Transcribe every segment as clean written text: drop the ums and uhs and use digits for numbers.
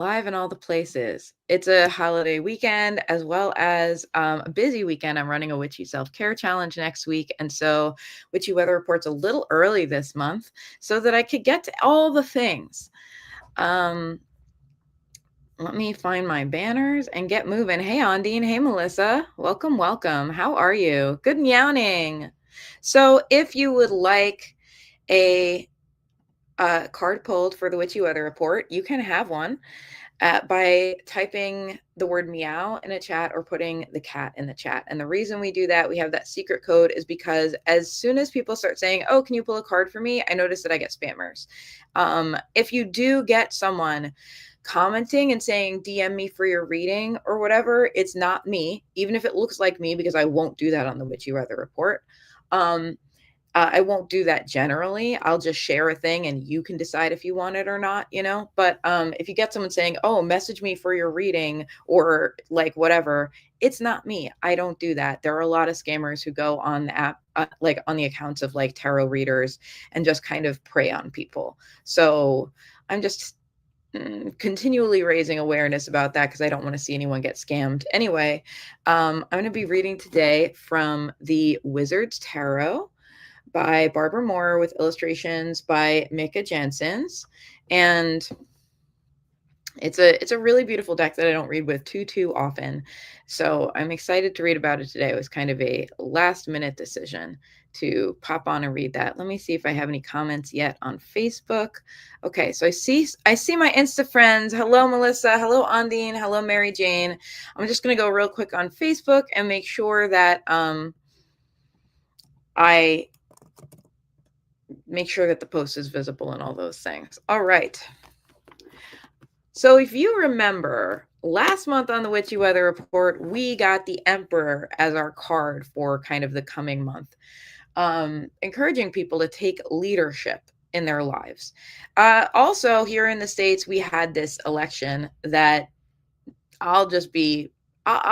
Live in all the places. It's a holiday weekend as well as a busy weekend. I'm running a Witchy Self-Care Challenge next week. And so Witchy Weather Report's a little early this month so that I could get to all the things. Let me find my banners and get moving. Hey, Ondine. Hey, Melissa. Welcome, welcome. How are you? Good meowing. So if you would like a card pulled for the Witchy Weather Report, you can have one by typing the word meow in a chat or putting the cat in the chat. And the reason we do that, we have that secret code, is because as soon as people start saying, oh, can you pull a card for me? I notice that I get spammers. If you do get someone commenting and saying, DM me for your reading or whatever, it's not me, even if it looks like me, because I won't do that on the Witchy Weather Report. I won't do that generally. I'll just share a thing and you can decide if you want it or not, you know? But if you get someone saying, oh, message me for your reading or like whatever, it's not me. I don't do that. There are a lot of scammers who go on the app, like on the accounts of like tarot readers and just kind of prey on people. So I'm just continually raising awareness about that because I don't want to see anyone get scammed. Anyway, I'm going to be reading today from the Wizard's Tarot by Barbara Moore with illustrations by Mika Jensen's. And it's a really beautiful deck that I don't read with too often. So I'm excited to read about it today. It was kind of a last minute decision to pop on and read that. Let me see if I have any comments yet on Facebook. Okay, so I see my Insta friends. Hello, Melissa. Hello, Ondine. Hello, Mary Jane. I'm just going to go real quick on Facebook and make sure that I make sure that the post is visible and all those things. All right. So if you remember, last month on the Witchy Weather Report, we got the Emperor as our card for kind of the coming month, encouraging people to take leadership in their lives. Also, here in the States, we had this election that I'll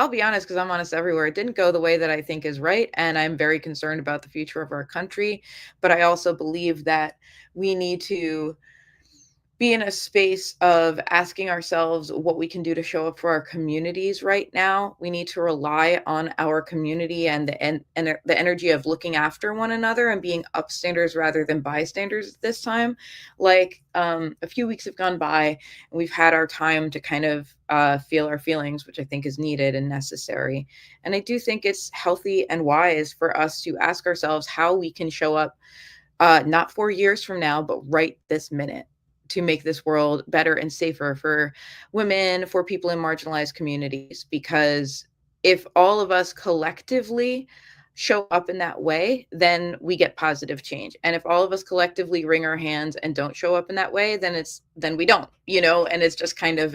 be honest, because I'm honest everywhere. It didn't go the way that I think is right. And I'm very concerned about the future of our country. But I also believe that we need to be in a space of asking ourselves what we can do to show up for our communities right now. We need to rely on our community and the energy of looking after one another and being upstanders rather than bystanders this time. Like a few weeks have gone by and we've had our time to kind of feel our feelings, which I think is needed and necessary. And I do think it's healthy and wise for us to ask ourselves how we can show up not 4 years from now, but right this minute, to make this world better and safer for women, for people in marginalized communities. Because if all of us collectively show up in that way, then we get positive change. And if all of us collectively wring our hands and don't show up in that way, then we don't, you know. And it's just kind of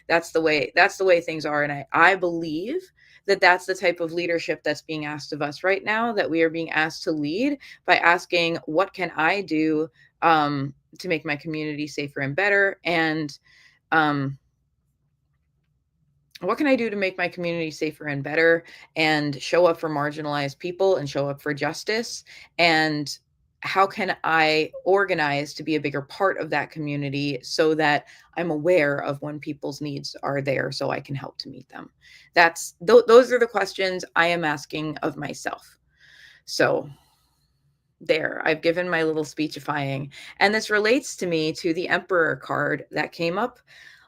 that's the way things are. And I believe that that's the type of leadership that's being asked of us right now, that we are being asked to lead by asking, what can I do to make my community safer and better? And what can I do to make my community safer and better, and show up for marginalized people and show up for justice? And how can I organize to be a bigger part of that community so that I'm aware of when people's needs are there so I can help to meet them? Those are the questions I am asking of myself. So there, I've given my little speechifying. And this relates to the Emperor card that came up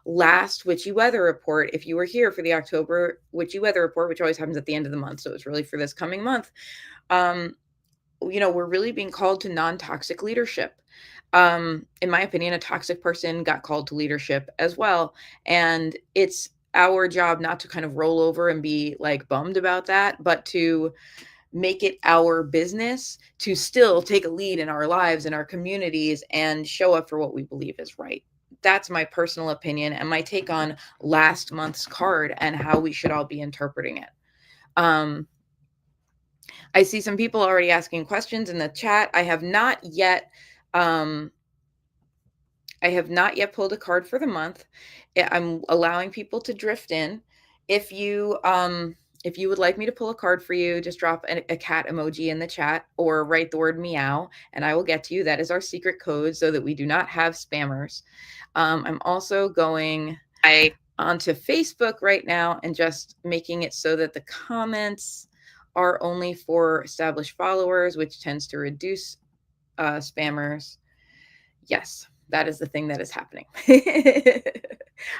last Witchy Weather Report. If you were here for the October Witchy Weather Report, which always happens at the end of the month, so it's really for this coming month, we're really being called to non-toxic leadership. In my opinion, a toxic person got called to leadership as well. And it's our job not to kind of roll over and be like bummed about that, but to make it our business to still take a lead in our lives and our communities and show up for what we believe is right. That's my personal opinion and my take on last month's card and how we should all be interpreting it. I see some people already asking questions in the chat. I have not yet pulled a card for the month. I'm allowing people to drift in. If you If you would like me to pull a card for you, just drop a cat emoji in the chat or write the word meow and I will get to you. That is our secret code so that we do not have spammers. I'm also going onto Facebook right now and just making it so that the comments are only for established followers, which tends to reduce spammers. Yes, that is the thing that is happening.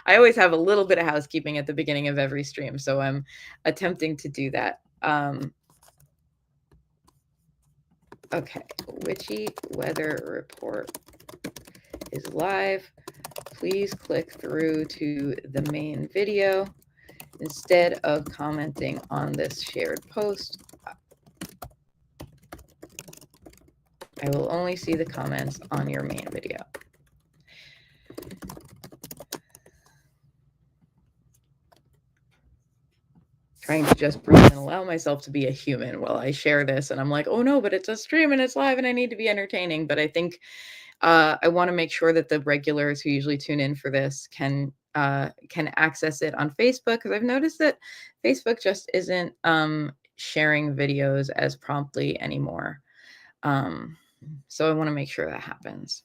I always have a little bit of housekeeping at the beginning of every stream, so I'm attempting to do that. Okay, Witchy Weather Report is live. Please click through to the main video instead of commenting on this shared post. I will only see the comments on your main video. Trying to just breathe and allow myself to be a human while I share this. And I'm like, oh no, but it's a stream and it's live and I need to be entertaining. But I think I want to make sure that the regulars who usually tune in for this can access it on Facebook, because I've noticed that Facebook just isn't sharing videos as promptly anymore. So I want to make sure that happens.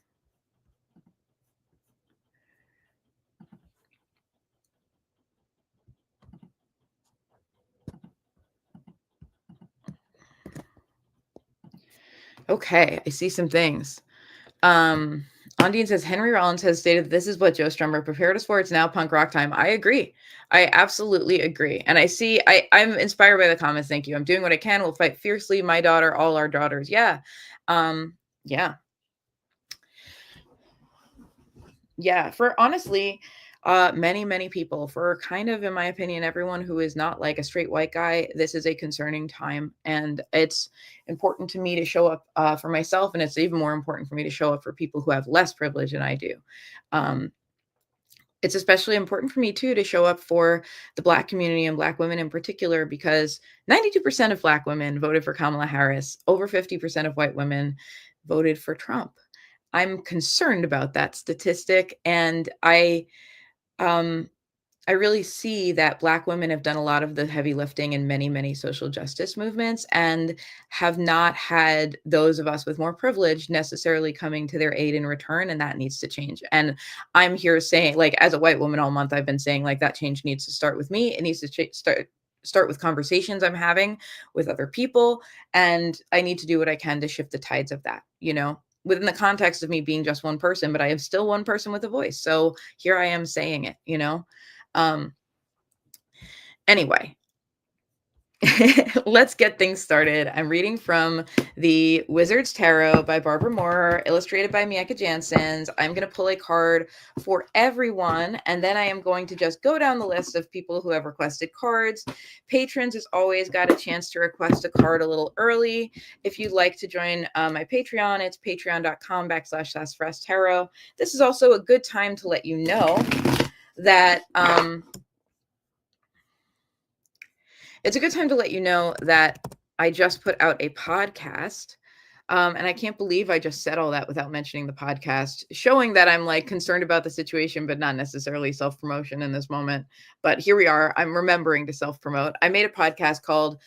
Okay, I see some things. Ondine says, Henry Rollins has stated this is what Joe Strummer prepared us for. It's now punk rock time. I agree. I absolutely agree. And I'm inspired by the comments. Thank you. I'm doing what I can. We'll fight fiercely. My daughter, all our daughters. Yeah. Yeah. Yeah. For honestly, many people, for kind of, in my opinion, everyone who is not like a straight white guy, this is a concerning time. And it's important to me to show up for myself. And it's even more important for me to show up for people who have less privilege than I do. It's especially important for me too to show up for the Black community and Black women in particular, because 92% of Black women voted for Kamala Harris. Over 50% of white women voted for Trump. I'm concerned about that statistic. And I really see that Black women have done a lot of the heavy lifting in many social justice movements and have not had those of us with more privilege necessarily coming to their aid in return. And that needs to change. And I'm here saying, like, as a white woman all month, I've been saying, like, that change needs to start with me. It needs to start with conversations I'm having with other people. And I need to do what I can to shift the tides of that, within the context of me being just one person, but I am still one person with a voice. So here I am saying it, Anyway, let's get things started. I'm reading from the Wizard's Tarot by Barbara Moore, illustrated by Mieka Janssens. I'm going to pull a card for everyone, and then I am going to just go down the list of people who have requested cards. Patrons has always got a chance to request a card a little early. If you'd like to join my Patreon, it's patreon.com/sassafrastarot. This is also a good time to let you know that it's a good time to let you know that I just put out a podcast. And I can't believe I just said all that without mentioning the podcast, showing that I'm like concerned about the situation, but not necessarily self-promotion in this moment. But here we are. I'm remembering to self-promote. I made a podcast called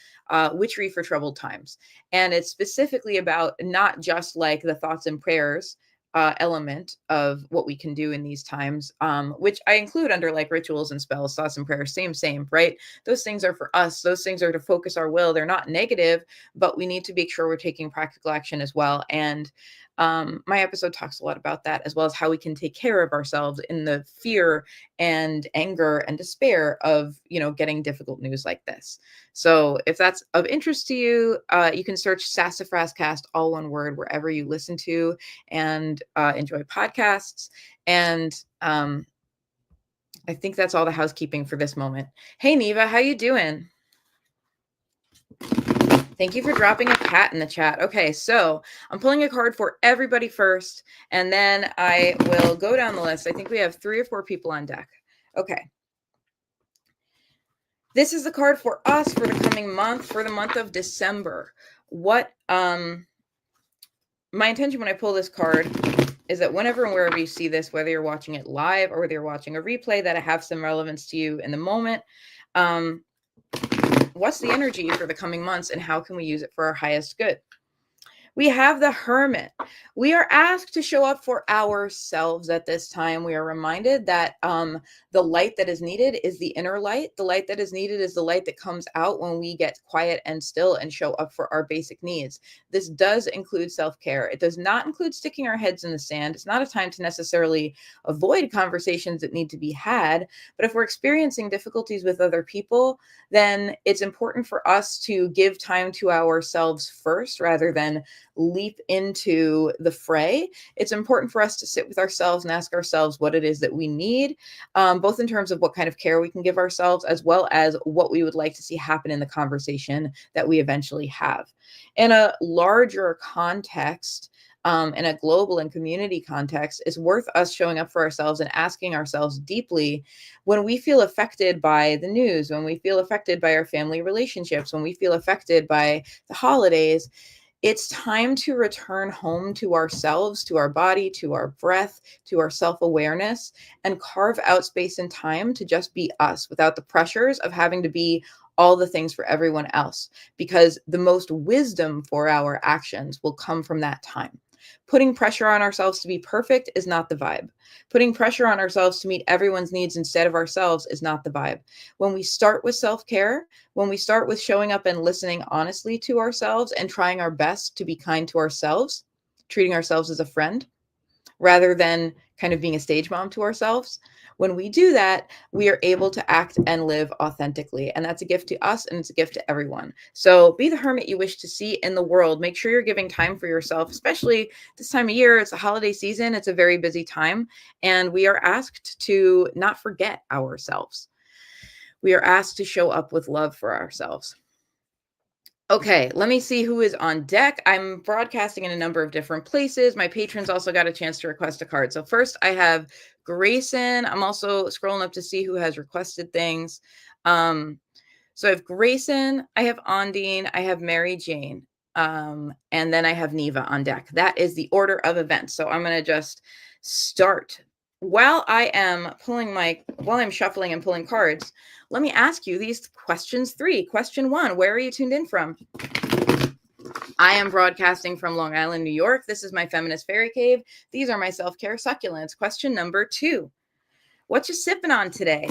Witchery for Troubled Times. And it's specifically about not just like the thoughts and prayers element of what we can do in these times, which I include under like rituals and spells, thoughts and prayers, same, right? Those things are for us. Those things are to focus our will. They're not negative, but we need to make sure we're taking practical action as well. And my episode talks a lot about that, as well as how we can take care of ourselves in the fear and anger and despair of, getting difficult news like this. So if that's of interest to you, you can search Sassafras Cast, all one word, wherever you listen to and enjoy podcasts. And I think that's all the housekeeping for this moment. Hey, Neva, how you doing? Thank you for dropping a cat in the chat. Okay, so I'm pulling a card for everybody first, and then I will go down the list. I think we have 3 or 4 people on deck. Okay. This is the card for us for the coming month, for the month of December. What my intention when I pull this card is that whenever and wherever you see this, whether you're watching it live or whether you're watching a replay, that I have some relevance to you in the moment. What's the energy for the coming months, and how can we use it for our highest good? We have the Hermit. We are asked to show up for ourselves at this time. We are reminded that the light that is needed is the inner light. The light that is needed is the light that comes out when we get quiet and still and show up for our basic needs. This does include self-care. It does not include sticking our heads in the sand. It's not a time to necessarily avoid conversations that need to be had. But if we're experiencing difficulties with other people, then it's important for us to give time to ourselves first rather than leap into the fray. It's important for us to sit with ourselves and ask ourselves what it is that we need, both in terms of what kind of care we can give ourselves, as well as what we would like to see happen in the conversation that we eventually have. In a larger context, in a global and community context, it's worth us showing up for ourselves and asking ourselves deeply when we feel affected by the news, when we feel affected by our family relationships, when we feel affected by the holidays. It's time to return home to ourselves, to our body, to our breath, to our self-awareness, and carve out space and time to just be us without the pressures of having to be all the things for everyone else, because the most wisdom for our actions will come from that time. Putting pressure on ourselves to be perfect is not the vibe. Putting pressure on ourselves to meet everyone's needs instead of ourselves is not the vibe. When we start with self-care, when we start with showing up and listening honestly to ourselves and trying our best to be kind to ourselves, treating ourselves as a friend, rather than kind of being a stage mom to ourselves. When we do that, we are able to act and live authentically. And that's a gift to us and it's a gift to everyone. So be the hermit you wish to see in the world. Make sure you're giving time for yourself, especially this time of year. It's a holiday season. It's a very busy time. And we are asked to not forget ourselves. We are asked to show up with love for ourselves. Okay, let me see who is on deck. I'm broadcasting in a number of different places. My patrons also got a chance to request a card. So first I have Grayson. I'm also scrolling up to see who has requested things. So I have Grayson, I have Ondine, I have Mary Jane, and then I have Neva on deck. That is the order of events. So I'm going to just start. While I'm shuffling and pulling cards, let me ask you these questions 3. Question 1, where are you tuned in from? I am broadcasting from Long Island, New York. This is my feminist fairy cave. These are my self-care succulents. Question number 2, what you sipping on today?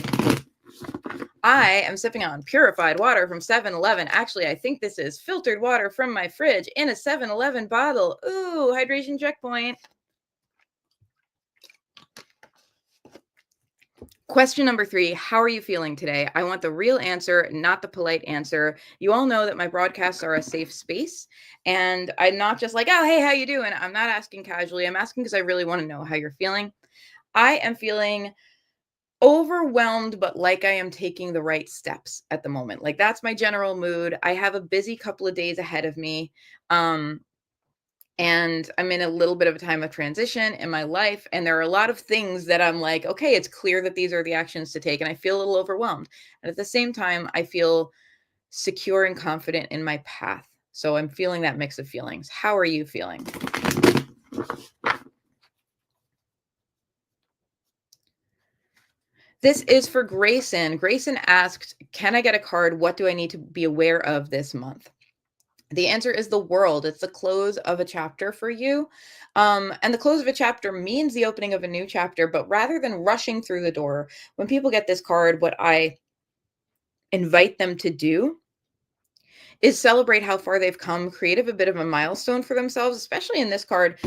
I am sipping on purified water from 7-Eleven. Actually, I think this is filtered water from my fridge in a 7-Eleven bottle. Ooh, hydration checkpoint. Question number 3, how are you feeling today? I want the real answer, not the polite answer. You all know that my broadcasts are a safe space, and I'm not just like, oh, hey, how you doing? I'm not asking casually. I'm asking because I really want to know how you're feeling. I am feeling overwhelmed, but like I am taking the right steps at the moment. Like that's my general mood. I have a busy couple of days ahead of me. And I'm in a little bit of a time of transition in my life. And there are a lot of things that I'm like, okay, it's clear that these are the actions to take. And I feel a little overwhelmed. And at the same time, I feel secure and confident in my path. So I'm feeling that mix of feelings. How are you feeling? This is for Grayson. Grayson asked, can I get a card? What do I need to be aware of this month? The answer is the world. It's the close of a chapter for you. And the close of a chapter means the opening of a new chapter. But rather than rushing through the door, when people get this card, what I invite them to do is celebrate how far they've come, create a bit of a milestone for themselves, especially in this card.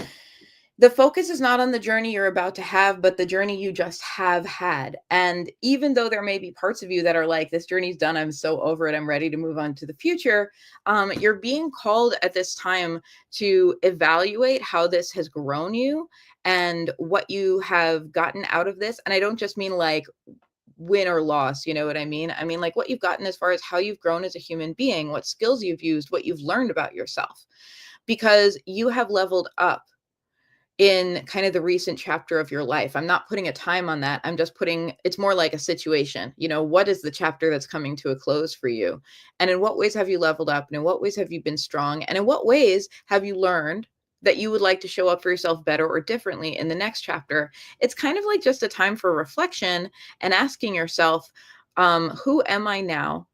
The focus is not on the journey you're about to have, but the journey you just have had. And even though there may be parts of you that are like, this journey's done, I'm so over it, I'm ready to move on to the future, you're being called at this time to evaluate how this has grown you and what you have gotten out of this. And I don't just mean like win or loss, you know what I mean? I mean like what you've gotten as far as how you've grown as a human being, what skills you've used, what you've learned about yourself, because you have leveled up in kind of the recent chapter of your life. I'm not putting a time on that. I'm just putting, it's more like a situation. You know, what is the chapter that's coming to a close for you? And in what ways have you leveled up? And in what ways have you been strong? And in what ways have you learned that you would like to show up for yourself better or differently in the next chapter? It's kind of like just a time for reflection and asking yourself, who am I now?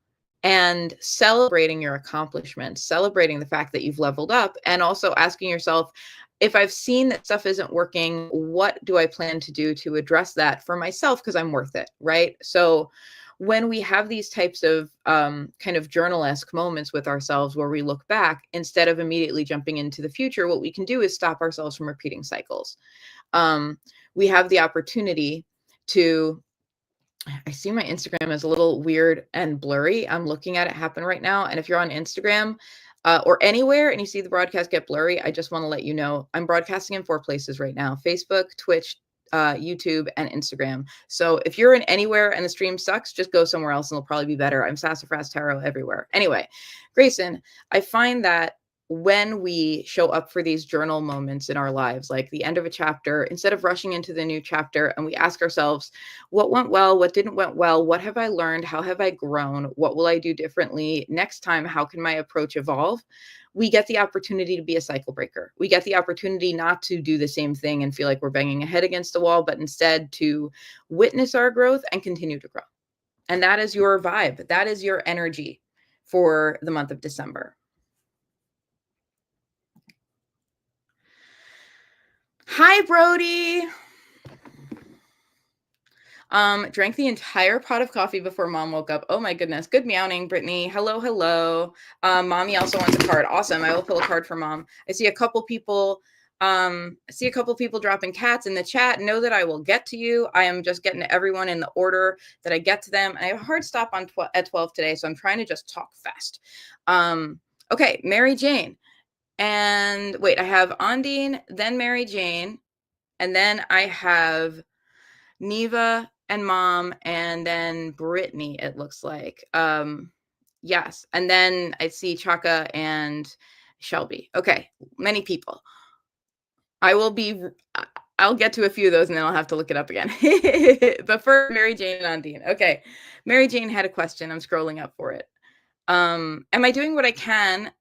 and celebrating your accomplishments, celebrating the fact that you've leveled up, and also asking yourself, if I've seen that stuff isn't working, what do I plan to do to address that for myself? Because I'm worth it, right? So when we have these types of kind of journal-esque moments with ourselves where we look back, instead of immediately jumping into the future, what we can do is stop ourselves from repeating cycles. We have the opportunity to, I see my Instagram is a little weird and blurry. I'm looking at it happen right now. And if you're on Instagram or anywhere and you see the broadcast get blurry, I just want to let you know I'm broadcasting in 4 places right now: Facebook, Twitch, YouTube, and Instagram. So if you're in anywhere and the stream sucks, just go somewhere else and it'll probably be better. I'm Sassafras Tarot everywhere. Anyway, Grayson, I find that when we show up for these journal moments in our lives, like the end of a chapter, instead of rushing into the new chapter, and we ask ourselves, what went well, what didn't went well, what have I learned, how have I grown, what will I do differently next time, how can my approach evolve? We get the opportunity to be a cycle breaker. We get the opportunity not to do the same thing and feel like we're banging a head against the wall, but instead to witness our growth and continue to grow. And that is your vibe. That is your energy for the month of December. Hi, Brody. Drank the entire pot of coffee before mom woke up. Oh my goodness. Good meowing, Brittany. Hello, hello. Mommy also wants a card. Awesome. I will pull a card for mom. I see a couple people dropping cats in the chat. Know that I will get to you. I am just getting to everyone in the order that I get to them. I have a hard stop on at 12 today, so I'm trying to just talk fast. Okay, Mary Jane. And wait, I have Ondine, then Mary Jane, and then I have Neva and mom, and then Brittany, it looks like. Yes. And then I see Chaka and Shelby. Okay. Many people. I'll get to a few of those and then I'll have to look it up again. But first, Mary Jane and Ondine. Okay. Mary Jane had a question. I'm scrolling up for it. Am I doing what I can?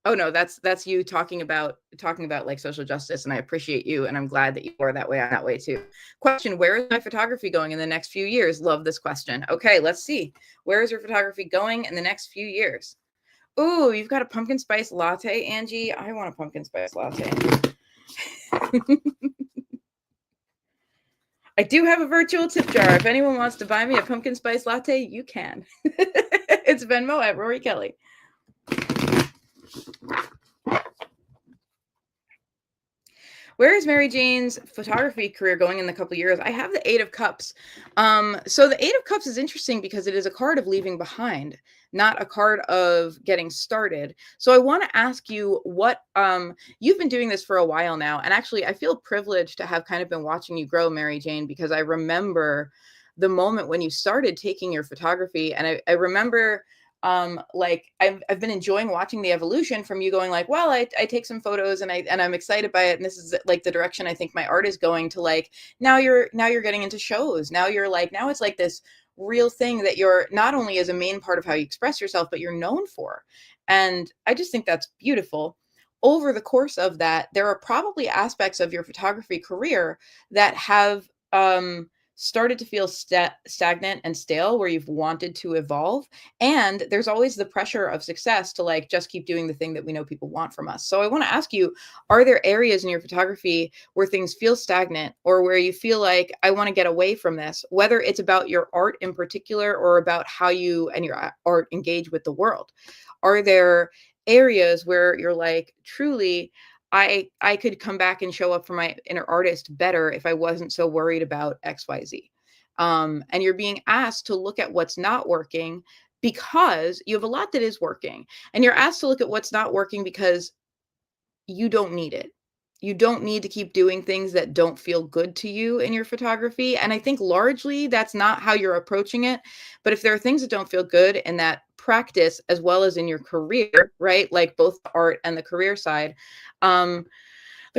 Oh no, that's you talking about like social justice, and I appreciate you, and I'm glad that you are that way. I'm that way too. Question: where is my photography going in the next few years? Love this question. Okay, let's see. Where is your photography going in the next few years? Ooh, you've got a pumpkin spice latte, Angie. I want a pumpkin spice latte. I do have a virtual tip jar. If anyone wants to buy me a pumpkin spice latte, you can. It's Venmo at Rory Kelly. Where is Mary Jane's photography career going in the couple of years? I have the 8 of Cups. So the 8 of Cups is interesting because it is a card of leaving behind, not a card of getting started. So I want to ask you what, you've been doing this for a while now. And actually, I feel privileged to have kind of been watching you grow, Mary Jane, because I remember the moment when you started taking your photography. And I remember like I've been enjoying watching the evolution from you going like, well, I take some photos and I'm excited by it, and this is like the direction I think my art is going to. Like now you're getting into shows. Now it's like this real thing that you're not only as a main part of how you express yourself, but you're known for. And I just think that's beautiful. Over the course of that, there are probably aspects of your photography career that have started to feel stagnant and stale, where you've wanted to evolve. And there's always the pressure of success to like just keep doing the thing that we know people want from us. So I want to ask you, are there areas in your photography where things feel stagnant, or where you feel like I want to get away from this, whether it's about your art in particular or about how you and your art engage with the world? Are there areas where you're like, truly, I could come back and show up for my inner artist better if I wasn't so worried about XYZ? And you're being asked to look at what's not working because you have a lot that is working. And you're asked to look at what's not working because you don't need it. You don't need to keep doing things that don't feel good to you in your photography. And I think largely that's not how you're approaching it. But if there are things that don't feel good in that practice, as well as in your career, right? Like both the art and the career side, the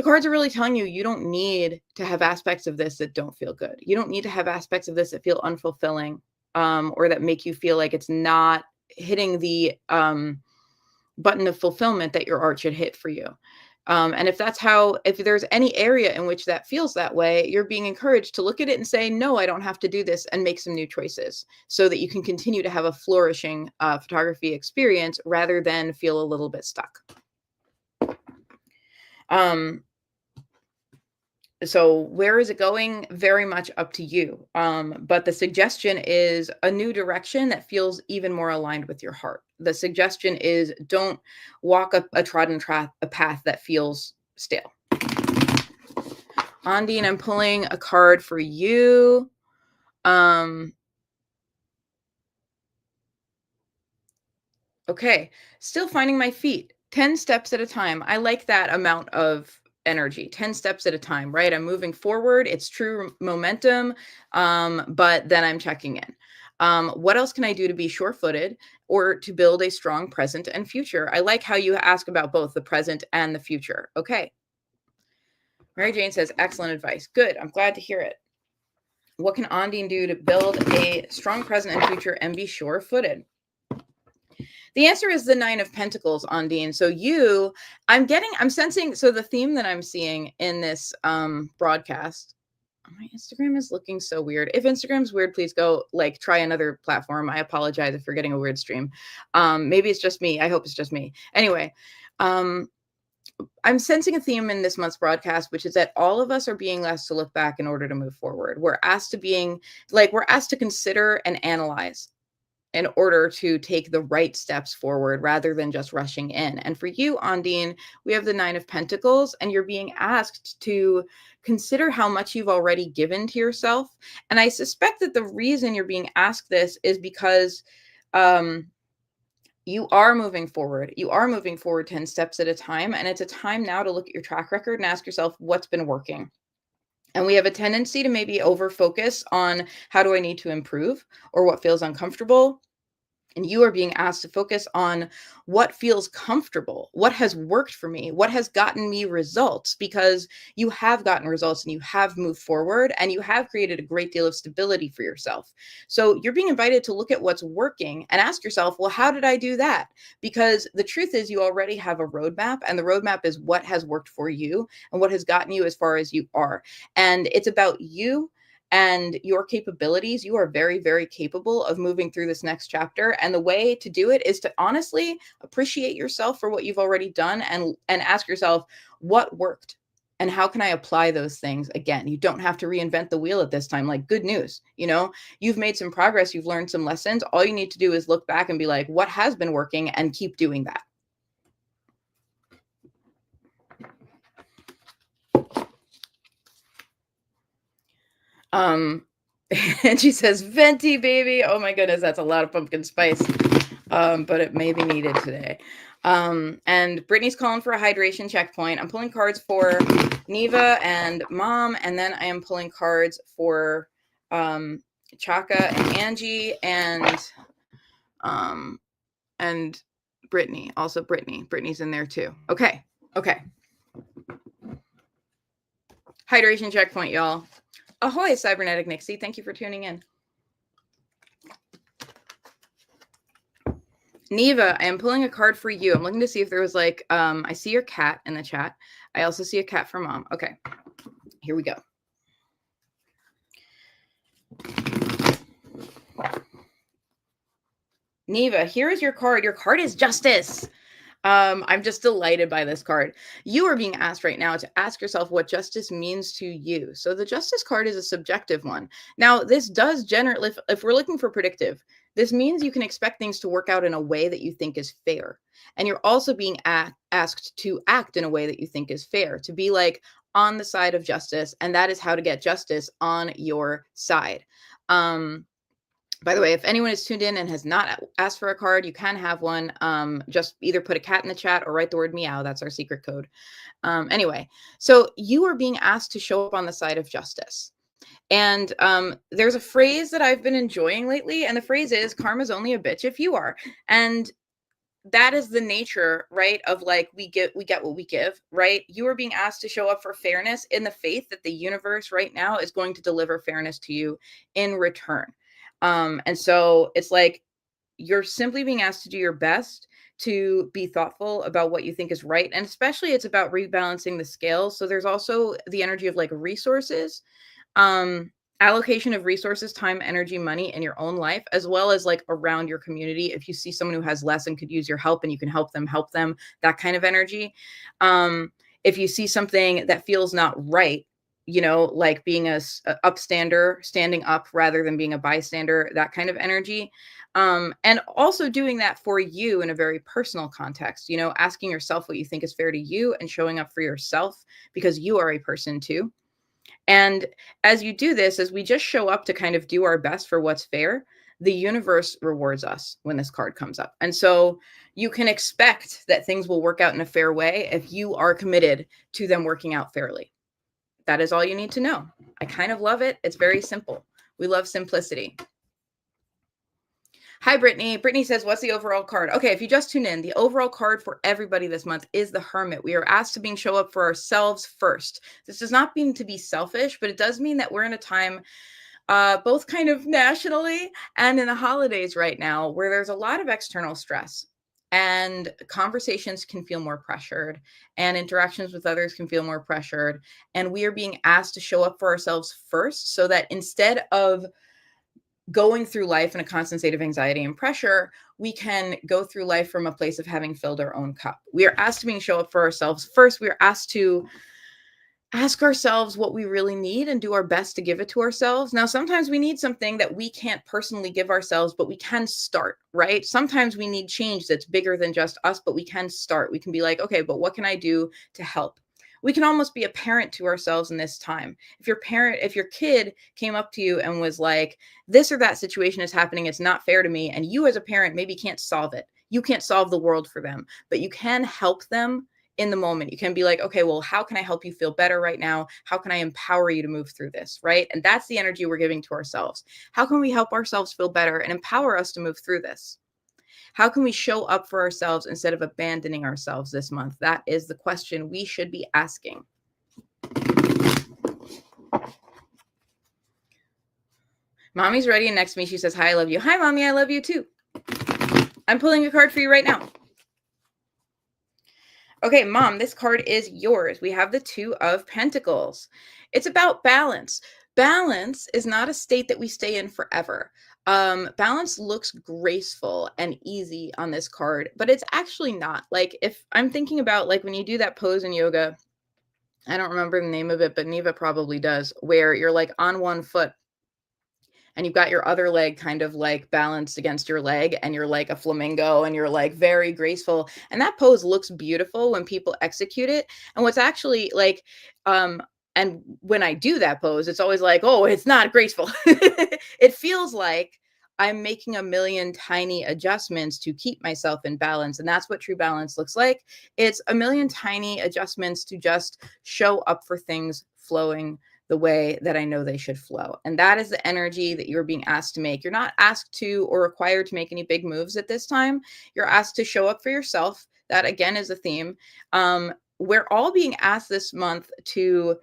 cards are really telling you, you don't need to have aspects of this that don't feel good. You don't need to have aspects of this that feel unfulfilling, or that make you feel like it's not hitting the button of fulfillment that your art should hit for you. And if there's any area in which that feels that way, you're being encouraged to look at it and say, no, I don't have to do this, and make some new choices so that you can continue to have a flourishing photography experience rather than feel a little bit stuck. So where is it going? Very much up to you. But the suggestion is a new direction that feels even more aligned with your heart. The suggestion is don't walk up a a path that feels stale. Ondine, I'm pulling a card for you. Okay, still finding my feet. 10 steps at a time. I like that amount of energy. 10 steps at a time, right? I'm moving forward. It's true momentum, but then I'm checking in. What else can I do to be sure-footed or to build a strong present and future? I like how you ask about both the present and the future. Okay. Mary Jane says, excellent advice. Good. I'm glad to hear it. What can Ondine do to build a strong present and future and be sure-footed? The answer is the 9 of Pentacles, Ondine. So I'm sensing, so the theme that I'm seeing in this broadcast, my Instagram is looking so weird. If Instagram's weird, please go try another platform. I apologize if you're getting a weird stream. Maybe it's just me. I hope it's just me. Anyway, I'm sensing a theme in this month's broadcast, which is that all of us are being asked to look back in order to move forward. We're asked to consider and analyze in order to take the right steps forward rather than just rushing in. And for you, Ondine, we have the 9 of Pentacles, and you're being asked to consider how much you've already given to yourself. And I suspect that the reason you're being asked this is because you are moving forward. You are moving forward 10 steps at a time. And it's a time now to look at your track record and ask yourself what's been working. And we have a tendency to maybe over focus on how do I need to improve or what feels uncomfortable. And you are being asked to focus on what feels comfortable, what has worked for me, what has gotten me results, because you have gotten results and you have moved forward and you have created a great deal of stability for yourself. So you're being invited to look at what's working and ask yourself, well, how did I do that? Because the truth is you already have a roadmap, and the roadmap is what has worked for you and what has gotten you as far as you are. And it's about you and your capabilities. You are very, very capable of moving through this next chapter. And the way to do it is to honestly appreciate yourself for what you've already done and ask yourself what worked and how can I apply those things again. You don't have to reinvent the wheel at this time. Good news, you've made some progress. You've learned some lessons. All you need to do is look back and be like, what has been working, and keep doing that. And she says, venti, baby. Oh my goodness, that's a lot of pumpkin spice. But it may be needed today. And Brittany's calling for a hydration checkpoint. I'm pulling cards for Neva and Mom, and then I am pulling cards for Chaka and Angie and Brittany. Also Brittany. Brittany's in there too. Okay. Hydration checkpoint, y'all. Ahoy, Cybernetic Nixie. Thank you for tuning in. Neva, I am pulling a card for you. I'm looking to see if there was I see your cat in the chat. I also see a cat for Mom. Okay, here we go. Neva, here is your card. Your card is Justice. I'm just delighted by this card. You are being asked right now to ask yourself what justice means to you. So the Justice card is a subjective one. Now, this does generally, if we're looking for predictive, this means you can expect things to work out in a way that you think is fair. And you're also being asked to act in a way that you think is fair, to be on the side of justice. And that is how to get justice on your side. By the way, if anyone is tuned in and has not asked for a card, you can have one. Just either put a cat in the chat or write the word meow. That's our secret code. Anyway, so you are being asked to show up on the side of justice. And there's a phrase that I've been enjoying lately, and the phrase is, karma's only a bitch if you are. And that is the nature, right, of we get what we give, right? You are being asked to show up for fairness in the faith that the universe right now is going to deliver fairness to you in return. And so it's you're simply being asked to do your best to be thoughtful about what you think is right. And especially it's about rebalancing the scales. So there's also the energy of like resources, um, allocation of resources, time, energy, money in your own life, as well as like around your community. If you see someone who has less and could use your help and you can help them, that kind of energy. If you see something that feels not right, you know, like being a upstander, standing up rather than being a bystander, that kind of energy. And also doing that for you in a very personal context, you know, asking yourself what you think is fair to you and showing up for yourself because you are a person too. And as you do this, as we just show up to kind of do our best for what's fair, the universe rewards us when this card comes up. And so you can expect that things will work out in a fair way if you are committed to them working out fairly. That is all you need to know. I kind of love it. It's very simple. We love simplicity. Hi, Brittany. Brittany says, what's the overall card? Okay, if you just tune in, the overall card for everybody this month is the Hermit. We are asked to show up for ourselves first. This does not mean to be selfish, but it does mean that we're in a time both kind of nationally and in the holidays right now where there's a lot of external stress. And conversations can feel more pressured and interactions with others can feel more pressured. And we are being asked to show up for ourselves first so that instead of going through life in a constant state of anxiety and pressure, we can go through life from a place of having filled our own cup. We are asked to show up for ourselves first. We are asked to ask ourselves what we really need and do our best to give it to ourselves. Now, sometimes we need something that we can't personally give ourselves, but we can start, right? Sometimes we need change that's bigger than just us, but we can start. We can be like, okay, but what can I do to help? We can almost be a parent to ourselves in this time. If your kid came up to you and was like, this or that situation is happening, it's not fair to me, and you as a parent maybe can't solve it. You can't solve the world for them, but you can help them in the moment. You can be like, okay, well, how can I help you feel better right now? How can I empower you to move through this, right? And that's the energy we're giving to ourselves. How can we help ourselves feel better and empower us to move through this? How can we show up for ourselves instead of abandoning ourselves this month? That is the question we should be asking. Mommy's ready, and next to me, she says, hi, I love you. Hi, Mommy, I love you too. I'm pulling a card for you right now. Okay, Mom, this card is yours. We have the Two of Pentacles. It's about balance. Balance is not a state that we stay in forever. Balance looks graceful and easy on this card, but it's actually not. Like, if I'm thinking about like when you do that pose in yoga, I don't remember the name of it, but Neva probably does, where you're like on one foot and you've got your other leg kind of like balanced against your leg and you're like a flamingo and you're like very graceful, and that pose looks beautiful when people execute it. And what's actually like and when I do that pose, it's always like, oh, it's not graceful. It feels like I'm making a million tiny adjustments to keep myself in balance, and that's what true balance looks like. It's a million tiny adjustments to just show up for things flowing the way that I know they should flow. And that is the energy that you're being asked to make. You're not asked to or required to make any big moves at this time. You're asked to show up for yourself. That again is a theme. We're all being asked this month to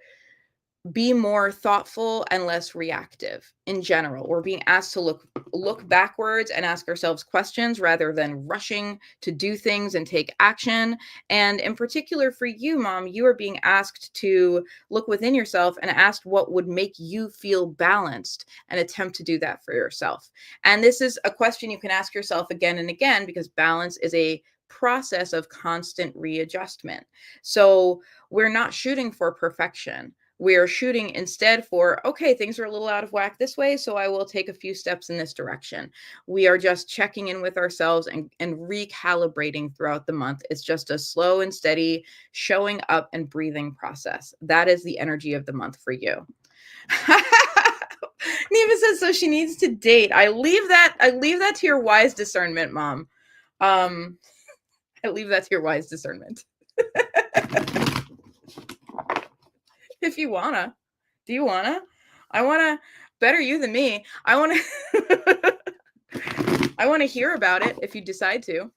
be more thoughtful and less reactive in general. We're being asked to look backwards and ask ourselves questions rather than rushing to do things and take action. And in particular for you, Mom, you are being asked to look within yourself and ask what would make you feel balanced and attempt to do that for yourself. And this is a question you can ask yourself again and again, because balance is a process of constant readjustment. So we're not shooting for perfection. We're shooting instead for, okay, things are a little out of whack this way, so I will take a few steps in this direction. We are just checking in with ourselves and recalibrating throughout the month. It's just a slow and steady showing up and breathing process. That is the energy of the month for you. Neva says, so she needs to date. I leave that to your wise discernment, Mom. I leave that to your wise discernment. If you wanna. Do you wanna? I wanna. Better you than me. I wanna I wanna hear about it if you decide to.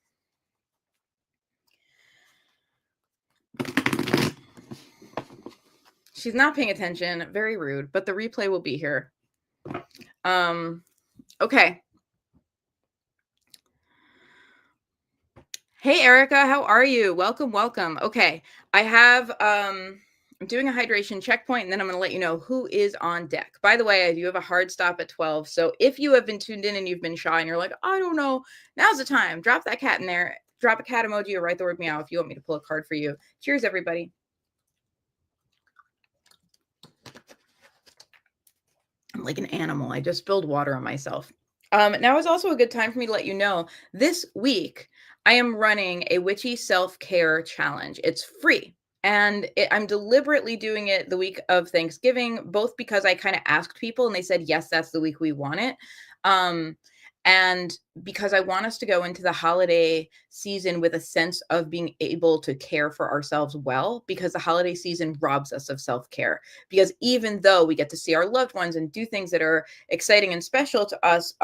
She's not paying attention. Very rude, but the replay will be here. Okay. Hey Erica, how are you? Welcome. Okay, I have I'm doing a hydration checkpoint and then I'm going to let you know who is on deck. By the way, I do have a hard stop at 12. So if you have been tuned in and you've been shy and you're like, I don't know, now's the time. Drop that cat in there. Drop a cat emoji or write the word meow if you want me to pull a card for you. Cheers, everybody. I'm like an animal. I just spilled water on myself. Now is also a good time for me to let you know this week I am running a witchy self-care challenge. It's free. And I'm deliberately doing it the week of Thanksgiving, both because I kind of asked people and they said, yes, that's the week we want it. Um, and because I want us to go into the holiday season with a sense of being able to care for ourselves well, because the holiday season robs us of self-care. Because even though we get to see our loved ones and do things that are exciting and special to us,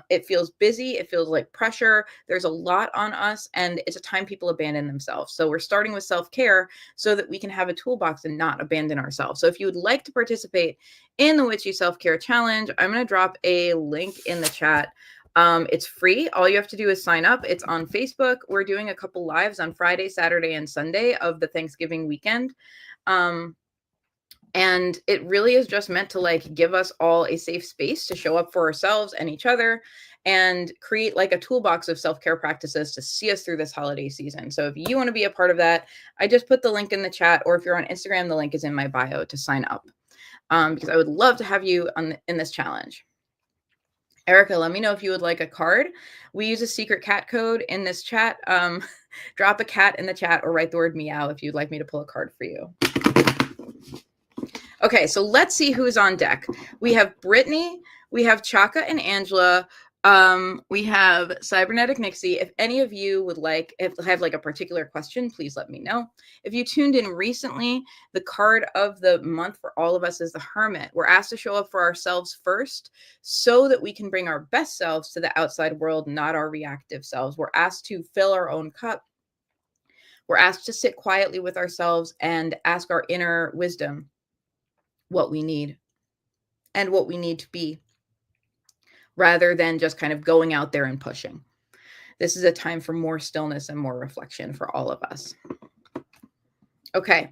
it feels busy, it feels like pressure, there's a lot on us, and it's a time people abandon themselves. So we're starting with self-care so that we can have a toolbox and not abandon ourselves. So if you would like to participate in the Witchy Self-Care Challenge, I'm going to drop a link in the chat. It's free. All you have to do is sign up. It's on Facebook. We're doing a couple lives on Friday, Saturday, and Sunday of the Thanksgiving weekend. And it really is just meant to like give us all a safe space to show up for ourselves and each other and create like a toolbox of self-care practices to see us through this holiday season. So if you want to be a part of that, I just put the link in the chat, or if you're on Instagram, the link is in my bio to sign up, because I would love to have you in this challenge. Erica, let me know if you would like a card. We use a secret cat code in this chat. Drop a cat in the chat or write the word meow if you'd like me to pull a card for you. Okay, so let's see who's on deck. We have Brittany, we have Chaka and Angela, we have Cybernetic Nixie. If any of you would like, if have like a particular question, please let me know. If you tuned in recently, the card of the month for all of us is the Hermit. We're asked to show up for ourselves first so that we can bring our best selves to the outside world, not our reactive selves. We're asked to fill our own cup. We're asked to sit quietly with ourselves and ask our inner wisdom what we need and what we need to be, rather than just kind of going out there and pushing. This is a time for more stillness and more reflection for all of us. Okay.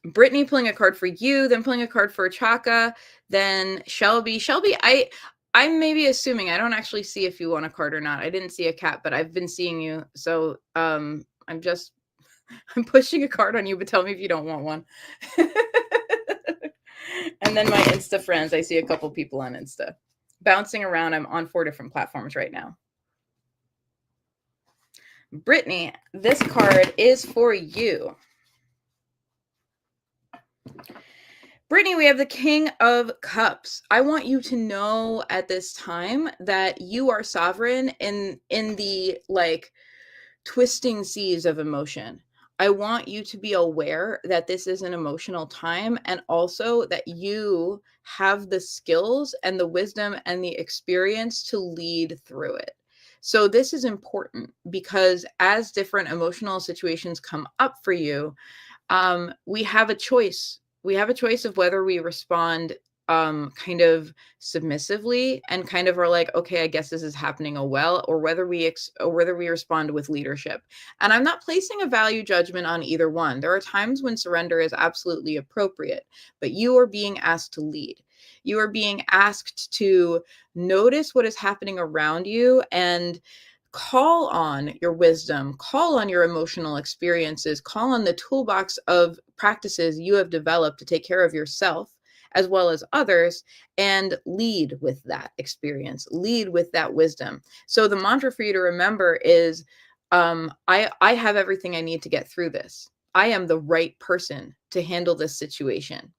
Brittany pulling a card for you, then pulling a card for Chaka, then Shelby. Shelby, I'm maybe assuming, I don't actually see if you want a card or not. I didn't see a cat, but I've been seeing you. So I'm pushing a card on you, but tell me if you don't want one. And then my Insta friends, I see a couple people on Insta. Bouncing around, I'm on 4 different platforms right now. Brittany, this card is for you. Brittany, we have the King of Cups. I want you to know at this time that you are sovereign in the like twisting seas of emotion. I want you to be aware that this is an emotional time, and also that you have the skills and the wisdom and the experience to lead through it. So this is important because as different emotional situations come up for you, we have a choice. We have a choice of whether we respond kind of submissively and kind of are like, okay, I guess this is happening or whether we respond with leadership. And I'm not placing a value judgment on either one. There are times when surrender is absolutely appropriate, but you are being asked to lead. You are being asked to notice what is happening around you and call on your wisdom, call on your emotional experiences, call on the toolbox of practices you have developed to take care of yourself as well as others, and lead with that experience, lead with that wisdom. So the mantra for you to remember is, I have everything I need to get through this. I am the right person to handle this situation.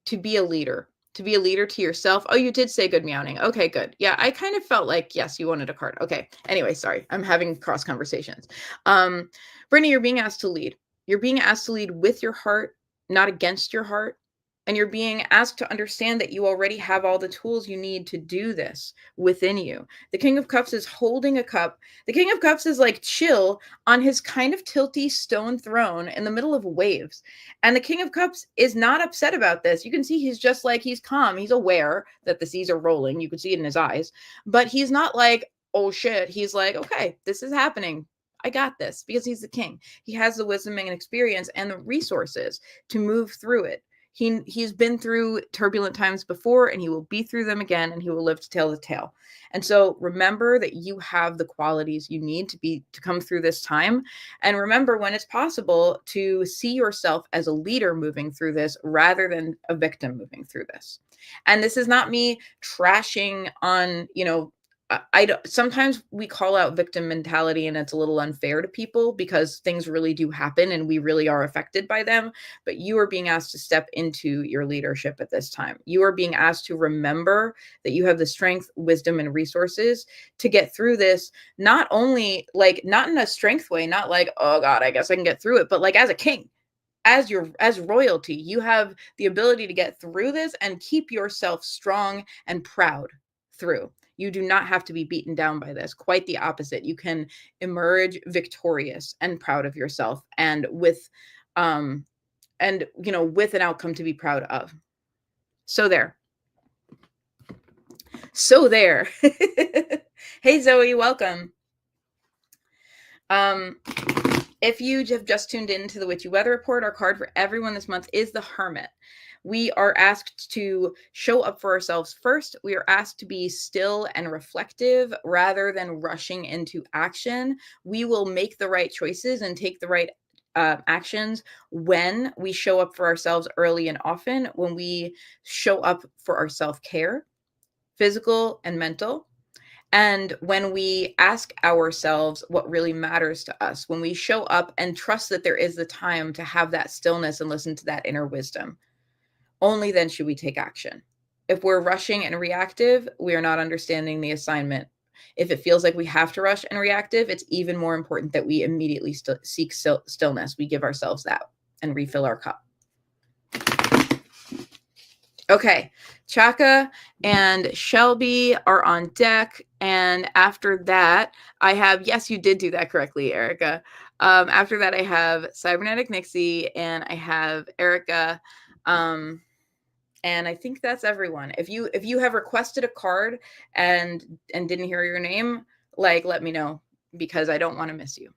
To be a leader to yourself. Oh, you did say good meowing. Okay, good. Yeah, I kind of felt like, yes, you wanted a card. Okay. Anyway, sorry. I'm having cross conversations. Brittany, you're being asked to lead. You're being asked to lead with your heart, not against your heart. And you're being asked to understand that you already have all the tools you need to do this within you. The King of Cups is holding a cup. The King of Cups is like chill on his kind of tilty stone throne in the middle of waves. And the King of Cups is not upset about this. You can see he's just like, he's calm. He's aware that the seas are rolling. You can see it in his eyes. But he's not like, oh shit, he's like, okay, this is happening. I got this, because he's the king. He has the wisdom and experience and the resources to move through it. He's been through turbulent times before, and he will be through them again, and he will live to tell the tale. And so remember that you have the qualities you need to come through this time. And remember, when it's possible, to see yourself as a leader moving through this rather than a victim moving through this. And this is not me trashing on, I don't, sometimes we call out victim mentality, and it's a little unfair to people because things really do happen and we really are affected by them. But you are being asked to step into your leadership at this time. You are being asked to remember that you have the strength, wisdom, and resources to get through this. Not only not in a strength way, not like, oh God, I guess I can get through it, but like as a king, as royalty, you have the ability to get through this and keep yourself strong and proud through. You do not have to be beaten down by this. Quite the opposite. You can emerge victorious and proud of yourself, and with an outcome to be proud of. So there. Hey Zoe, welcome. If you have just tuned into the Witchy Weather Report, our card for everyone this month is the Hermit. We are asked to show up for ourselves first. We are asked to be still and reflective rather than rushing into action. We will make the right choices and take the right actions when we show up for ourselves early and often, when we show up for our self-care, physical and mental. And when we ask ourselves what really matters to us, when we show up and trust that there is the time to have that stillness and listen to that inner wisdom, only then should we take action. If we're rushing and reactive, we are not understanding the assignment. If it feels like we have to rush and reactive, it's even more important that we immediately seek stillness. We give ourselves that and refill our cup. Okay, Chaka and Shelby are on deck. And after that, I have, yes, you did do that correctly, Erica. After that, I have Cybernetic Nixie and I have Erica. And I think that's everyone. If you have requested a card and didn't hear your name, let me know, because I don't want to miss you.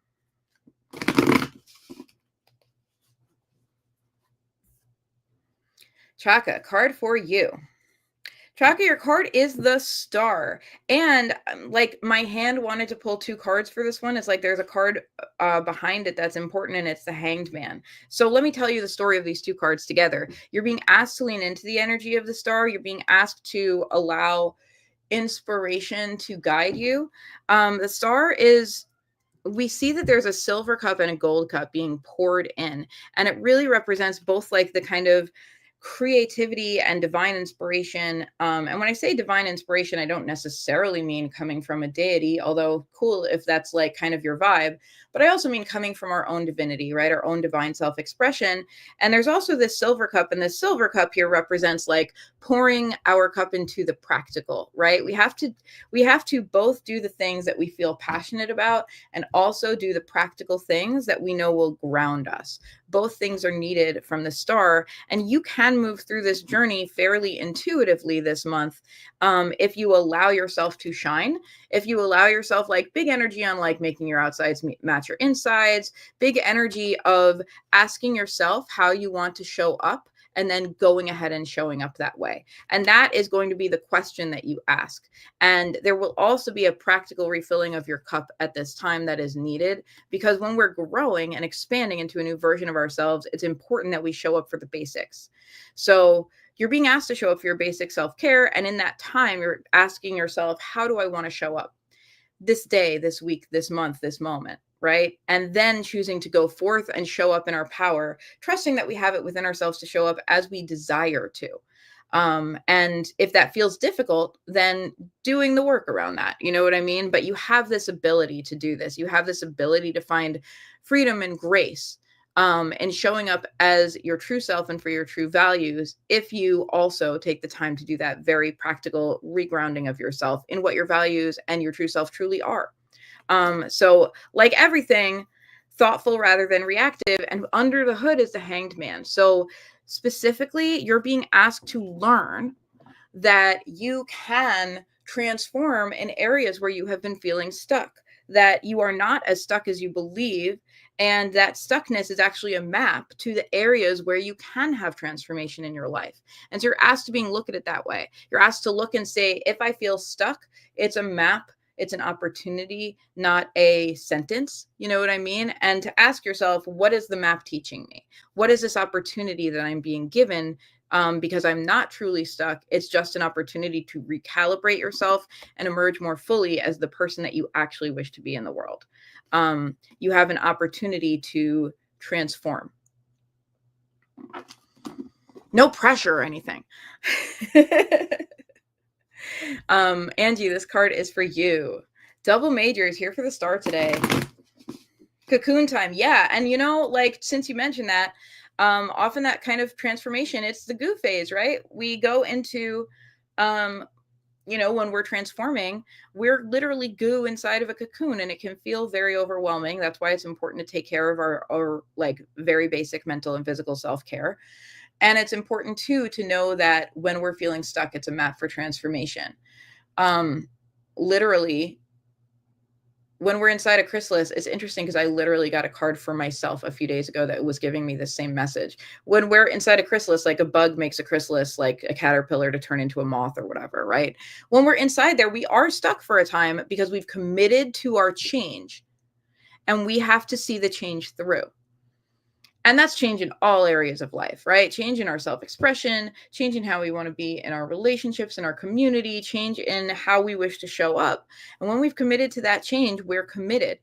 Chaka, card for you. Chaka, your card is the Star. And my hand wanted to pull two cards for this one. It's like there's a card behind it that's important, and it's the Hanged Man. So let me tell you the story of these two cards together. You're being asked to lean into the energy of the Star. You're being asked to allow inspiration to guide you. The Star is, we see that there's a silver cup and a gold cup being poured in, and it really represents both the kind of creativity and divine inspiration. And when I say divine inspiration, I don't necessarily mean coming from a deity, although cool if that's kind of your vibe, but I also mean coming from our own divinity, right? Our own divine self-expression. And there's also this silver cup, and this silver cup here represents pouring our cup into the practical, right? We have to both do the things that we feel passionate about and also do the practical things that we know will ground us. Both things are needed from the Star, and you can move through this journey fairly intuitively this month if you allow yourself to shine, if you allow yourself big energy on making your outsides match your insides, big energy of asking yourself how you want to show up, and then going ahead and showing up that way. And that is going to be the question that you ask. And there will also be a practical refilling of your cup at this time that is needed, because when we're growing and expanding into a new version of ourselves, it's important that we show up for the basics. So you're being asked to show up for your basic self-care. And in that time, you're asking yourself, how do I want to show up this day, this week, this month, this moment? Right? And then choosing to go forth and show up in our power, trusting that we have it within ourselves to show up as we desire to. And if that feels difficult, then doing the work around that, you know what I mean? But you have this ability to do this. You have this ability to find freedom and grace and showing up as your true self and for your true values, if you also take the time to do that very practical regrounding of yourself in what your values and your true self truly are. So like everything, thoughtful rather than reactive, and under the hood is the Hanged Man. So specifically, you're being asked to learn that you can transform in areas where you have been feeling stuck, that you are not as stuck as you believe, and that stuckness is actually a map to the areas where you can have transformation in your life. And so you're asked to look at it that way. You're asked to look and say, if I feel stuck, it's a map, it's an opportunity, not a sentence. You know what I mean? And to ask yourself, what is the map teaching me? What is this opportunity that I'm being given? Because I'm not truly stuck. It's just an opportunity to recalibrate yourself and emerge more fully as the person that you actually wish to be in the world. You have an opportunity to transform. No pressure or anything. Angie, this card is for you. Double major is here for the star today. Cocoon time. Yeah. And like, since you mentioned that, often that kind of transformation, it's the goo phase, right? We go into, when we're transforming, we're literally goo inside of a cocoon, and it can feel very overwhelming. That's why it's important to take care of our like very basic mental and physical self-care. And it's important too to know that when we're feeling stuck, it's a map for transformation. Literally, when we're inside a chrysalis, it's interesting because I literally got a card for myself a few days ago that was giving me the same message. When we're inside a chrysalis, like a bug makes a chrysalis, like a caterpillar to turn into a moth or whatever, right? When we're inside there, we are stuck for a time because we've committed to our change, and we have to see the change through. And that's change in all areas of life, right? Change in our self-expression, change in how we want to be in our relationships, in our community, change in how we wish to show up. And when we've committed to that change, we're committed.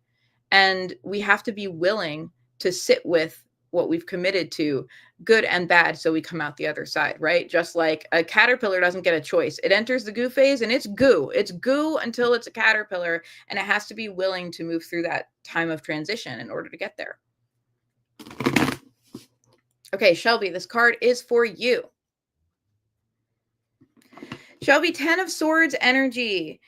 And we have to be willing to sit with what we've committed to, good and bad, so we come out the other side, right? Just like a caterpillar doesn't get a choice. It enters the goo phase and it's goo. It's goo until it's a caterpillar, and it has to be willing to move through that time of transition in order to get there. Okay, Shelby, this card is for you. Shelby, 10 of Swords energy.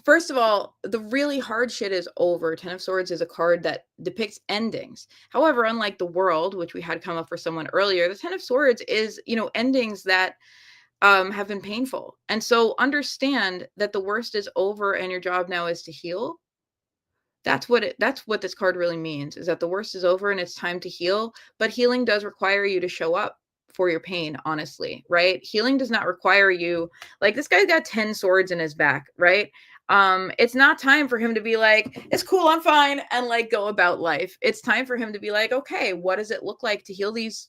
First of all, the really hard shit is over. 10 of Swords is a card that depicts endings. However, unlike the World, which we had come up for someone earlier, the 10 of Swords is, endings that have been painful. And so understand that the worst is over and your job now is to heal. That's what this card really means, is that the worst is over and it's time to heal. But healing does require you to show up for your pain, honestly, right? Healing does not require you, like, this guy's got 10 swords in his back, right? It's not time for him to be like, it's cool, I'm fine, and like go about life. It's time for him to be like, okay, what does it look like to heal these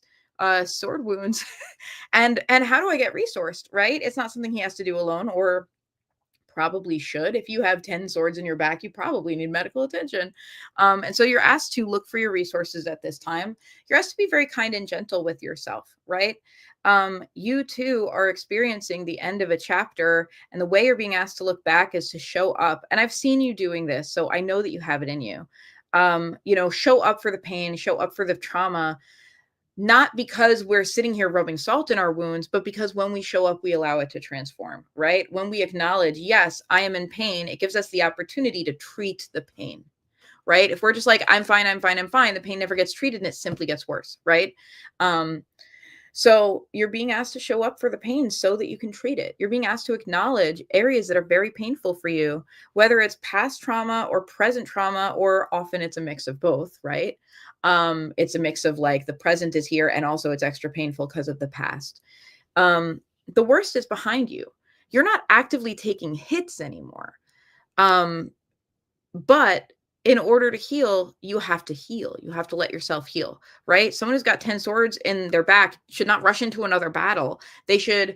sword wounds? and how do I get resourced, right? It's not something he has to do alone, or probably should. If you have 10 swords in your back, you probably need medical attention. And so you're asked to look for your resources at this time. You're asked to be very kind and gentle with yourself, right? You too are experiencing the end of a chapter, and the way you're being asked to look back is to show up. And I've seen you doing this, so I know that you have it in you. Show up for the pain, show up for the trauma, not because we're sitting here rubbing salt in our wounds, but because when we show up, we allow it to transform, right? When we acknowledge, yes, I am in pain, it gives us the opportunity to treat the pain, right? If we're just like, I'm fine, I'm fine, I'm fine, the pain never gets treated and it simply gets worse, right? So you're being asked to show up for the pain so that you can treat it. You're being asked to acknowledge areas that are very painful for you, whether it's past trauma or present trauma, or often it's a mix of both, right? It's a mix of like the present is here and also it's extra painful because of the past. The worst is behind you. You're not actively taking hits anymore. But in order to heal, you have to heal. You have to let yourself heal, right? Someone who's got 10 swords in their back should not rush into another battle. They should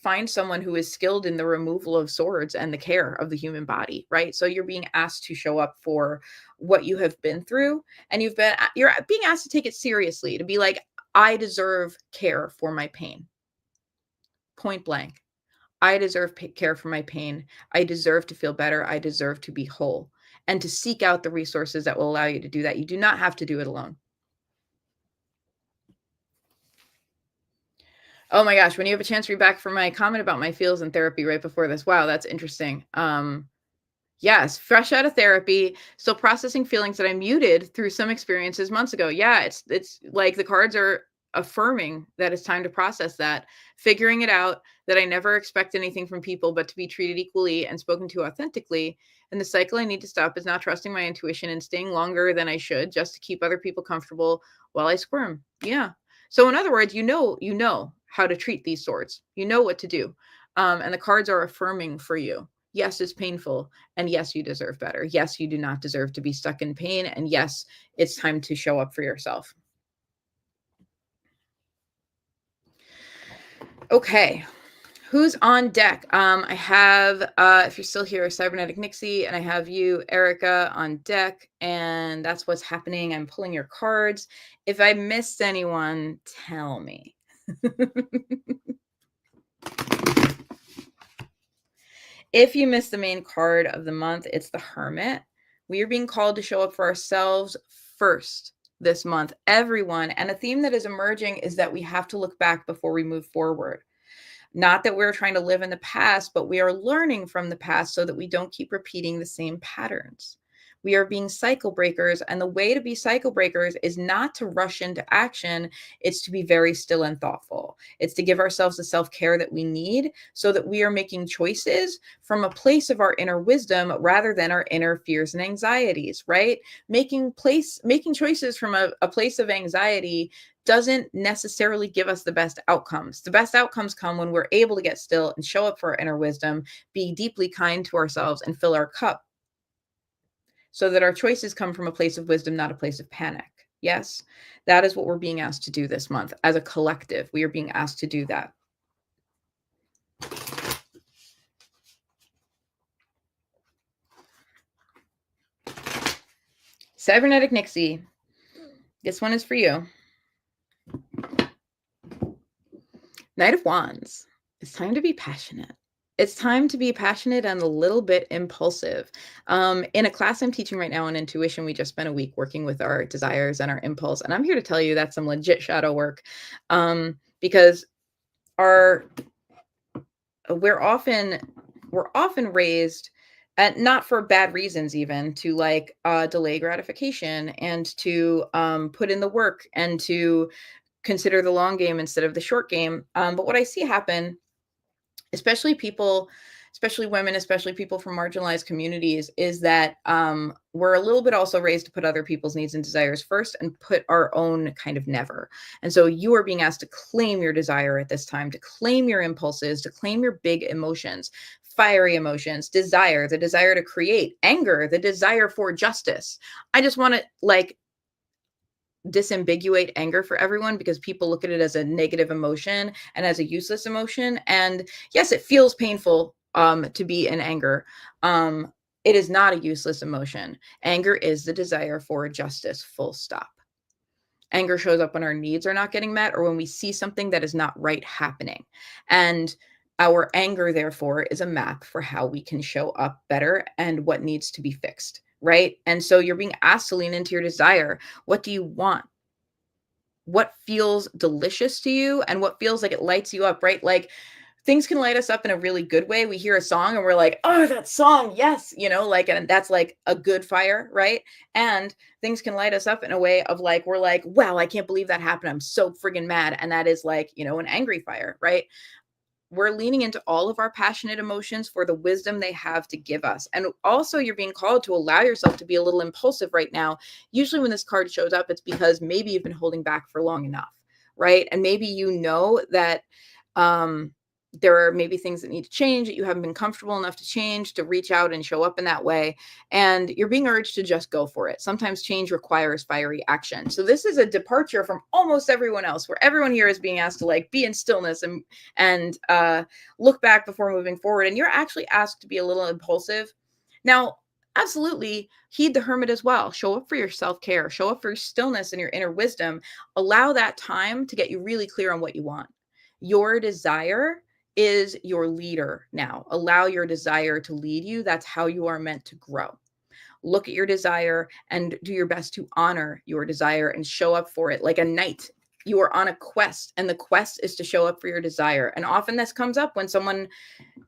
find someone who is skilled in the removal of swords and the care of the human body, right? So you're being asked to show up for what you have been through, and you're being asked to take it seriously, to be like, I deserve care for my pain. Point blank. I deserve care for my pain. I deserve to feel better. I deserve to be whole, and to seek out the resources that will allow you to do that. You do not have to do it alone. Oh my gosh, when you have a chance to read back from my comment about my feels in therapy right before this. Wow, that's interesting. Yes, fresh out of therapy, still processing feelings that I muted through some experiences months ago. Yeah, it's like the cards are affirming that it's time to process that, figuring it out, that I never expect anything from people but to be treated equally and spoken to authentically. And the cycle I need to stop is not trusting my intuition and staying longer than I should just to keep other people comfortable while I squirm. Yeah. So in other words, you know how to treat these swords. You know what to do. And the cards are affirming for you. Yes, it's painful. And yes, you deserve better. Yes, you do not deserve to be stuck in pain. And yes, it's time to show up for yourself. Okay. Who's on deck? I have, if you're still here, Cybernetic Nixie, and I have you, Erica, on deck, and that's what's happening. I'm pulling your cards. If I missed anyone, tell me. If you missed the main card of the month, it's the Hermit. We are being called to show up for ourselves first this month, everyone. And a theme that is emerging is that we have to look back before we move forward. Not that we're trying to live in the past, but we are learning from the past so that we don't keep repeating the same patterns. We are being cycle breakers. And the way to be cycle breakers is not to rush into action. It's to be very still and thoughtful. It's to give ourselves the self-care that we need so that we are making choices from a place of our inner wisdom rather than our inner fears and anxieties, right? Making choices from a place of anxiety doesn't necessarily give us the best outcomes. The best outcomes come when we're able to get still and show up for our inner wisdom, be deeply kind to ourselves, and fill our cup so that our choices come from a place of wisdom, not a place of panic. Yes, that is what we're being asked to do this month. As a collective, we are being asked to do that. Cybernetic Nixie, this one is for you. Knight of Wands. It's time to be passionate. It's time to be passionate and a little bit impulsive. In a class I'm teaching right now on intuition, we just spent a week working with our desires and our impulse. And I'm here to tell you that's some legit shadow work, because we're often raised, not for bad reasons, even to like delay gratification and to put in the work and to consider the long game instead of the short game. But what I see happen, especially women, especially people from marginalized communities, is that we're a little bit also raised to put other people's needs and desires first and put our own kind of never. And so you are being asked to claim your desire at this time, to claim your impulses, to claim your big emotions, fiery emotions, desire, the desire to create, anger, the desire for justice. I just want to like disambiguate anger for everyone because people look at it as a negative emotion and as a useless emotion. And yes, it feels painful to be in anger. It is not a useless emotion. Anger is the desire for justice, full stop. Anger shows up when our needs are not getting met or when we see something that is not right happening. And our anger, therefore, is a map for how we can show up better and what needs to be fixed. Right. And so you're being asked to lean into your desire. What do you want? What feels delicious to you and what feels like it lights you up, right? Like things can light us up in a really good way. We hear a song and we're like, oh, that song, yes, like, and that's like a good fire, right? And things can light us up in a way of like, we're like, wow, I can't believe that happened. I'm so friggin' mad. And that is like, an angry fire, right? We're leaning into all of our passionate emotions for the wisdom they have to give us. And also you're being called to allow yourself to be a little impulsive right now. Usually when this card shows up, it's because maybe you've been holding back for long enough, right? And maybe that there are maybe things that need to change that you haven't been comfortable enough to change, to reach out and show up in that way. And you're being urged to just go for it. Sometimes change requires fiery action. So this is a departure from almost everyone else, where everyone here is being asked to like be in stillness and look back before moving forward. And you're actually asked to be a little impulsive. Now, absolutely heed the Hermit as well. Show up for your self-care, show up for your stillness and your inner wisdom. Allow that time to get you really clear on what you want. Your desire is your leader now. Allow your desire to lead you. That's how you are meant to grow. Look at your desire and do your best to honor your desire and show up for it like a knight. You are on a quest, and the quest is to show up for your desire. And often this comes up when someone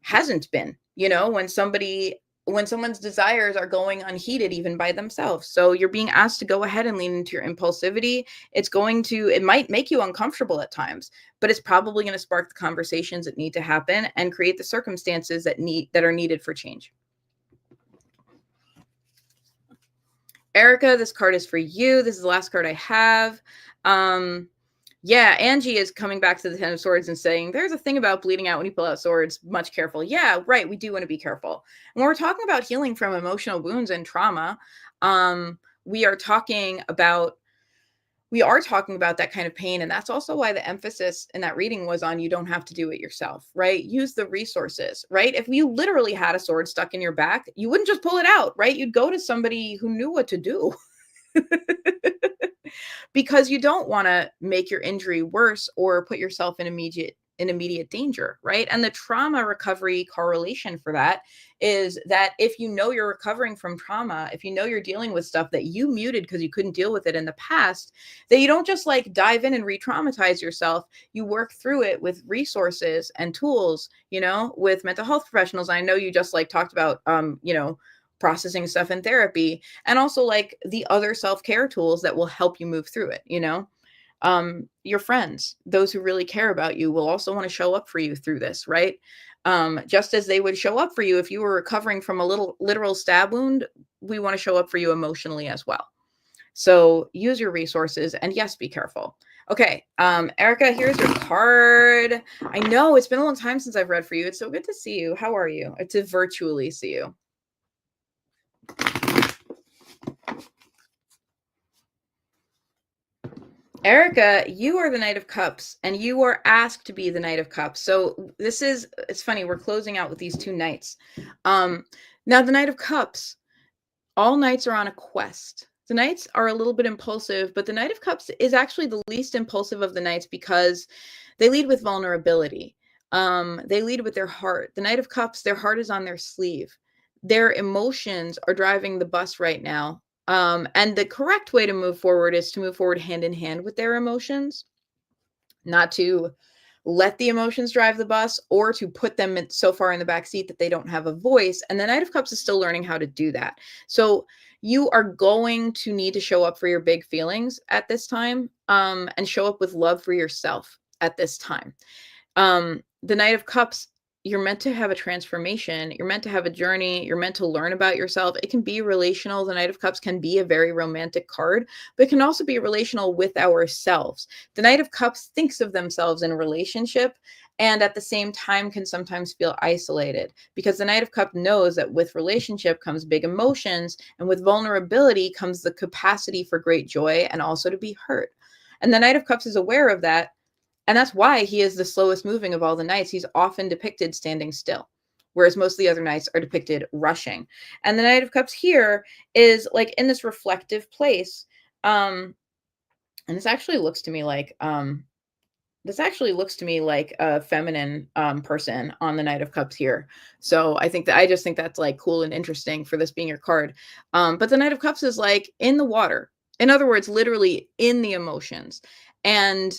hasn't been, when somebody when someone's desires are going unheeded even by themselves. So you're being asked to go ahead and lean into your impulsivity. It might make you uncomfortable at times, but it's probably going to spark the conversations that need to happen and create the circumstances that are needed for change. Erica, this card is for you. This is the last card I have. Yeah, Angie is coming back to the Ten of Swords and saying, there's a thing about bleeding out when you pull out swords. Much careful. Yeah, right. We do want to be careful. When we're talking about healing from emotional wounds and trauma, we are talking about that kind of pain. And that's also why the emphasis in that reading was on, you don't have to do it yourself, right? Use the resources, right? If you literally had a sword stuck in your back, you wouldn't just pull it out, right? You'd go to somebody who knew what to do. Because you don't want to make your injury worse or put yourself in immediate danger, right? And the trauma recovery correlation for that is that if you know you're recovering from trauma, if you know you're dealing with stuff that you muted because you couldn't deal with it in the past, that you don't just like dive in and re-traumatize yourself. You work through it with resources and tools, with mental health professionals. I know you just like talked about, processing stuff in therapy, and also like the other self-care tools that will help you move through it. Your friends, those who really care about you, will also want to show up for you through this, right? Just as they would show up for you if you were recovering from a literal stab wound, we want to show up for you emotionally as well. So use your resources, and yes, be careful. Okay, Erica, here's your card. I know it's been a long time since I've read for you. It's so good to see you. How are you? To virtually see you. Erica, you are the Knight of Cups, and you are asked to be the Knight of Cups. So it's funny, we're closing out with these two knights. Now the Knight of Cups, all knights are on a quest. The knights are a little bit impulsive, but the Knight of Cups is actually the least impulsive of the knights because they lead with vulnerability. They lead with their heart. The Knight of Cups, their heart is on their sleeve. Their emotions are driving the bus right now. And the correct way to move forward is to move forward hand in hand with their emotions, not to let the emotions drive the bus or to put them so far in the back seat that they don't have a voice. And the Knight of Cups is still learning how to do that. So you are going to need to show up for your big feelings at this time, and show up with love for yourself at this time. The Knight of Cups, you're meant to have a transformation. You're meant to have a journey. You're meant to learn about yourself. It can be relational. The Knight of Cups can be a very romantic card, but it can also be relational with ourselves. The Knight of Cups thinks of themselves in a relationship, and at the same time can sometimes feel isolated, because the Knight of Cups knows that with relationship comes big emotions, and with vulnerability comes the capacity for great joy and also to be hurt. And the Knight of Cups is aware of that. And that's why he is the slowest moving of all the knights. He's often depicted standing still, whereas most of the other knights are depicted rushing. And the Knight of Cups here is like in this reflective place. And this actually looks to me like a feminine person on the Knight of Cups here. So I just think that's like cool and interesting for this being your card. But the Knight of Cups is like in the water. In other words, literally in the emotions. And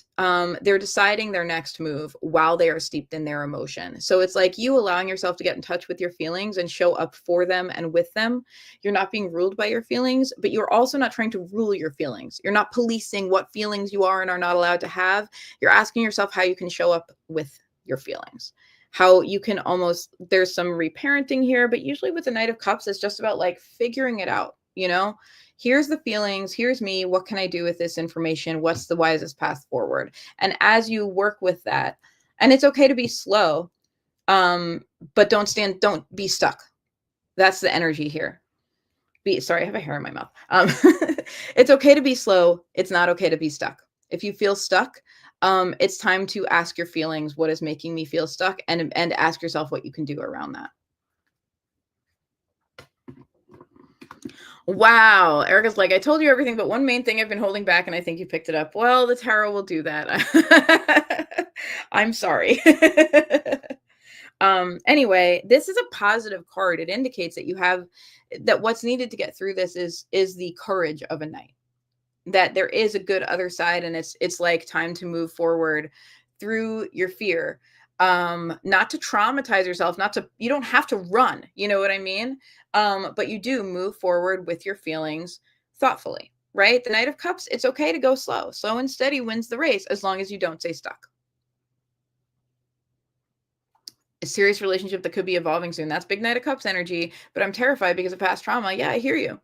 they're deciding their next move while they are steeped in their emotion. So it's like you allowing yourself to get in touch with your feelings and show up for them and with them. You're not being ruled by your feelings, but you're also not trying to rule your feelings. You're not policing what feelings you are and are not allowed to have. You're asking yourself how you can show up with your feelings. How you can there's some reparenting here, but usually with the Knight of Cups, it's just about like figuring it out, Here's the feelings, here's me, what can I do with this information? What's the wisest path forward? And as you work with that, and it's okay to be slow, but don't be stuck. That's the energy here. Sorry, I have a hair in my mouth. It's okay to be slow. It's not okay to be stuck. If you feel stuck, it's time to ask your feelings, what is making me feel stuck? And ask yourself what you can do around that. Wow. Erica's like, I told you everything, but one main thing I've been holding back, and I think you picked it up. Well, the tarot will do that. I'm sorry. Anyway, this is a positive card. It indicates that what's needed to get through this is the courage of a knight, that there is a good other side, and it's like time to move forward through your fear. not to traumatize yourself, you don't have to run, you know what I mean? But you do move forward with your feelings thoughtfully, right? The Knight of Cups, it's okay to go slow. Slow and steady wins the race as long as you don't stay stuck. A serious relationship that could be evolving soon. That's big Knight of Cups energy, but I'm terrified because of past trauma. Yeah, I hear you.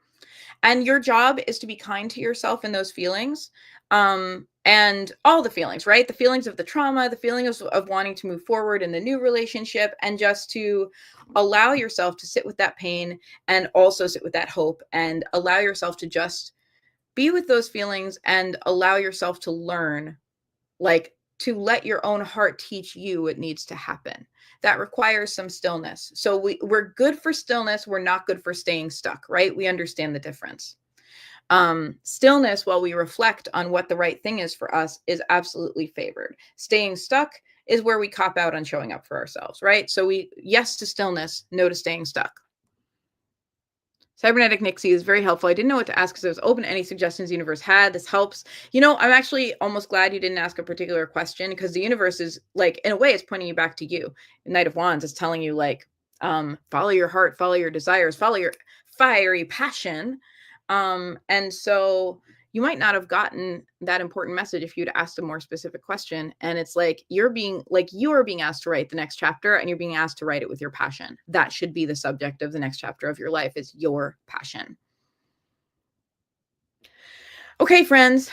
And your job is to be kind to yourself in those feelings, and all the feelings, right? The feelings of the trauma, the feelings of wanting to move forward in the new relationship, and just to allow yourself to sit with that pain and also sit with that hope, and allow yourself to just be with those feelings and allow yourself to learn, like, to let your own heart teach you what needs to happen. That requires some stillness. So we're good for stillness. We're not good for staying stuck, right? We understand the difference. Stillness, while we reflect on what the right thing is for us, is absolutely favored. Staying stuck is where we cop out on showing up for ourselves, right? So yes to stillness, no to staying stuck. Cybernetic Nixie is very helpful. I didn't know what to ask because I was open to any suggestions the universe had. This helps. I'm actually almost glad you didn't ask a particular question, because the universe is, like, in a way, it's pointing you back to you. Knight of Wands is telling you, like, follow your heart, follow your desires, follow your fiery passion. And so you might not have gotten that important message if you'd asked a more specific question. And it's like you are being asked to write the next chapter, and you're being asked to write it with your passion. That should be the subject of the next chapter of your life, is your passion. Okay, friends.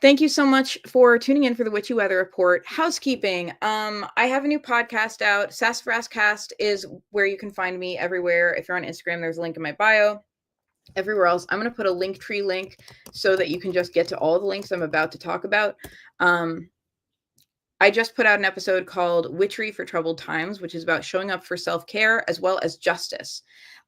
Thank you so much for tuning in for the Witchy Weather Report. Housekeeping. I have a new podcast out. Sassafras Cast is where you can find me everywhere. If you're on Instagram, there's a link in my bio. Everywhere else, I'm going to put a Linktree link so that you can just get to all the links I'm about to talk about. I just put out an episode called Witchery for Troubled Times, which is about showing up for self-care as well as justice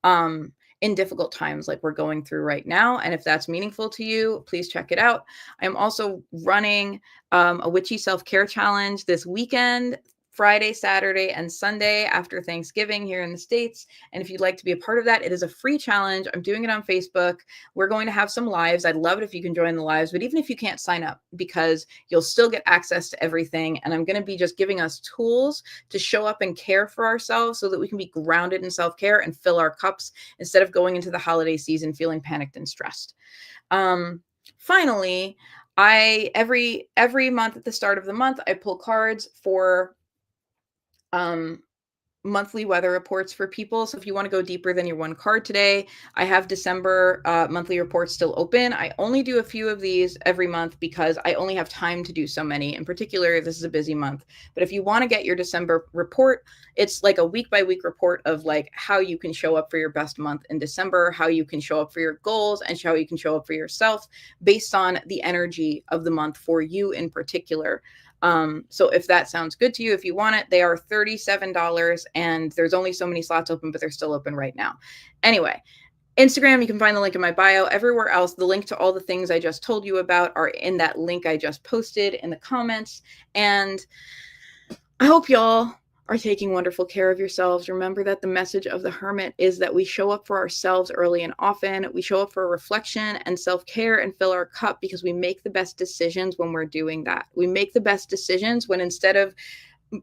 in difficult times like we're going through right now. And if that's meaningful to you, please check it out. I'm also running a witchy self-care challenge this weekend, Friday, Saturday, and Sunday after Thanksgiving here in the States. And if you'd like to be a part of that, it is a free challenge. I'm doing it on Facebook. We're going to have some lives. I'd love it if you can join the lives, but even if you can't sign up, because you'll still get access to everything. And I'm going to be just giving us tools to show up and care for ourselves so that we can be grounded in self-care and fill our cups instead of going into the holiday season feeling panicked and stressed. Finally, every month at the start of the month, I pull cards for monthly weather reports for people. So if you want to go deeper than your one card today, I have December monthly reports still open. I only do a few of these every month because I only have time to do so many. In particular, this is a busy month. But if you want to get your December report, it's like a week by week report of, like, how you can show up for your best month in December, how you can show up for your goals, and how you can show up for yourself based on the energy of the month for you in particular. So if that sounds good to you, if you want it, they are $37, and there's only so many slots open, but they're still open right now. Anyway, Instagram, you can find the link in my bio. Everywhere else, the link to all the things I just told you about are in that link I just posted in the comments. And I hope y'all are taking wonderful care of yourselves. Remember that the message of the Hermit is that we show up for ourselves early and often. We show up for reflection and self-care and fill our cup, because we make the best decisions when we're doing that. We make the best decisions when, instead of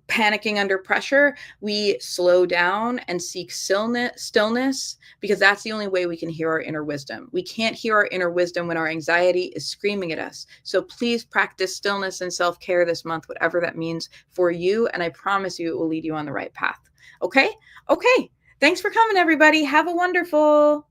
panicking under pressure, we slow down and seek stillness, because that's the only way we can hear our inner wisdom. We can't hear our inner wisdom when our anxiety is screaming at us. So please practice stillness and self-care this month, whatever that means for you. And I promise you it will lead you on the right path. Okay. Thanks for coming, everybody. Have a wonderful